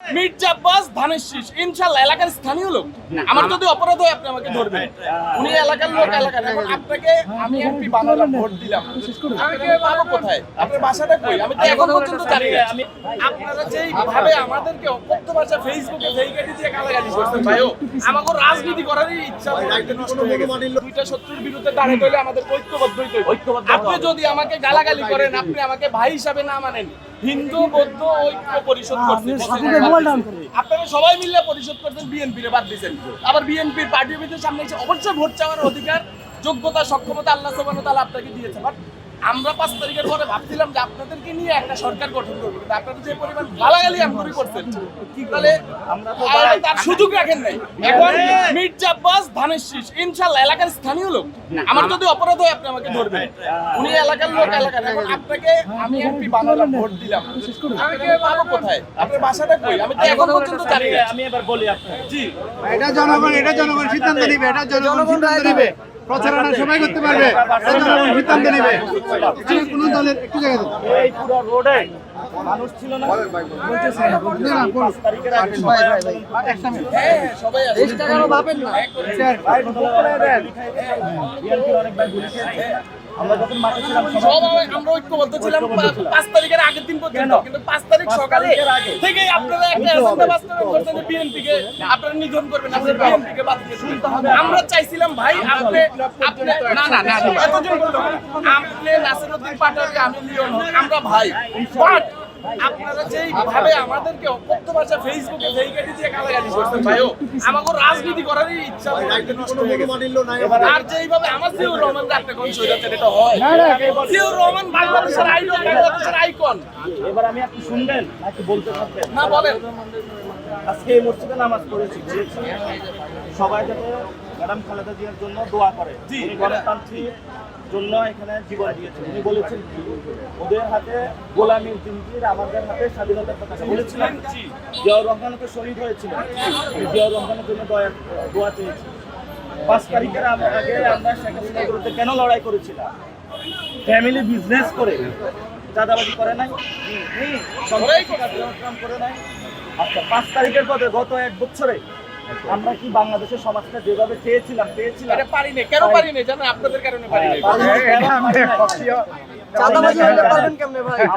মির্জা আব্বাস ধানের শীষ ইনশাআল্লাহ এলাকার স্থানীয় লোক। আমার যদি অপরাধ হয় আপনি আমাকে ধরবেন। উনি এলাকার লোক, এলাকার। এখন আপনাকে আমি এমপি বানালাম, ভোট দিলাম, আমাকে পাবো কোথায়? আপনার বাসাটা কই? আমি তো এখন পর্যন্ত জানি না। আপনারা যেই ভাবে আমাদেরকে অকথ্য ভাষা ফেসবুকে ভেইগাটি দিয়ে গালাগালি করছেন ভাইও, আমাকে রাজনীতি করারই ইচ্ছা নষ্ট হয়ে গেছে। দুইটা শত্রুর বিরুদ্ধে দাঁড়াতে হলে আমাদের ঐক্যবদ্ধ হইতে হবে। আপনি যদি আমাকে গালাগালি করেন, আপনি আমাকে ভাই হিসাবে না মানেন, হিন্দু বৌদ্ধ ঐক্য পরিষদ করছেন, আপনারা সবাই মিলে পরিষদ করছেন, বিএনপি রে বাদ দিয়েছেন। আবার বিএনপির পার্টি অফিসের সামনে এসে অবশ্যই ভোট চাওয়ার অধিকার, যোগ্যতা, সক্ষমতা আল্লাহ সুবহানাহু ওয়া তাআলা আপনাকে দিয়েছে। বাট আমরা 5 তারিখের পরে ভাবছিলাম যে আপনাদেরকে নিয়ে একটা সরকার গঠন করবো, কিন্তু আপনারা যে পরিমাণ গালাগালি আমগুলি করছেন, তাহলে তার সুযোগ রাখেন নাই। এখন মির্জা আব্বাস ধানের শীষ ইনশাআল্লাহ এলাকার স্থানীয় লোক। আমার যদি অপরাধ হয় আপনি আমাকে ধরবেন। উনি এলাকার লোক, এলাকার। এখন আপনাকে আমি এমপি বানালাম, ভোট দিলাম, আমাকে পাবো কোথায়? আপনার বাসাটা কই? আমি তো এখন পর্যন্ত জানি না। আমি এবার বলি আপনাকে, জি, এটা জনগণ সিদ্ধান্ত নিবে, এটা জনগণ সিদ্ধান্ত নিবে। প্রচারণা সবাই করতে পারবে, এটা জনগণ সিদ্ধান্ত নিবে। কোন দলের একটু জায়গা দেন। এই পুরো রোডে মানুষ ছিল না, না, বলুন। 5 তারিখের আগে সবাই হ্যাঁ সবাই আছে। বিএনপির অনেক ভাই গুলি খেয়েছে। আমরা যখন মাঠে ছিলাম সব আমরা ঐক্যবদ্ধ ছিলাম 5 তারিখের আগের দিন পর্যন্ত, কিন্তু 5 তারিখ সকালে থেকে আপনারা একটা এজেন্ডা বাস্তবায়ন করছেন যে বিএনপিকে আপনারা নিধন করবেন, আপনারা বিএনপিকে বাদ দিয়ে দিবেন। আমরা চাইছিলাম ভাই আপনি না এতজন বললো আপনি নাসিরউদ্দিন পাটোয়ারি, আমি লিওন হক, আমরা ভাই। বাট আপনারা যেই ভাবে আমাদেরকে অকথ্য ভাষা ফেসবুকে ভেইগাটি দিয়ে গালাগালি করছেন ভাইও, আমাকে রাজনীতি করারই ইচ্ছা নষ্ট হয়ে গেছে। আর যেইভাবে আমার জিয়াউর রহমান আপনি কোন সৈরাচার এটা হয়? জিয়াউর রহমান বাংলাদেশের আইডল, বাংলাদেশের আইকন। এবার আমি আপনি শুনবেন নাকি বলতে থাকবেন? না বলেন। আজকে এই মসজিদে নামাজ পড়েছি, সবাই যাতে ম্যাডাম খালেদা জিয়ার জন্য দোয়া করে। জি, গণতান্ত্রিক জন্য এখানে জীবন দিয়েছেন। উনি বলেছেন কি, ওদের হাতে গোলামীর জিঞ্জির, আমাদের হাতে স্বাধীনতার কথা বলেছিলেন। জিয়াউর রহমান তো শহীদ হয়েছিলেন, জিয়াউর রহমানের জন্য দোয়া চেয়েছি। 5 তারিখের আগে আমরা শেখ হাসিনার বিরুদ্ধে কেন লড়াই করেছিলাম? ফ্যামিলি বিজনেস করে, চাঁদাবাজি করে নাই, সন্ত্রাসী করে নাই। আচ্ছা, 5 তারিখের পরে গত 1 বছরে আমরা কি বাংলাদেশের সমাজটা যেভাবে চেয়েছিলাম এটা পারি না। কেন পারি না জানেন? আপনাদের কারণে পারি না। চাঁদাবাজি হলে পারবেন কেমনে ভাই?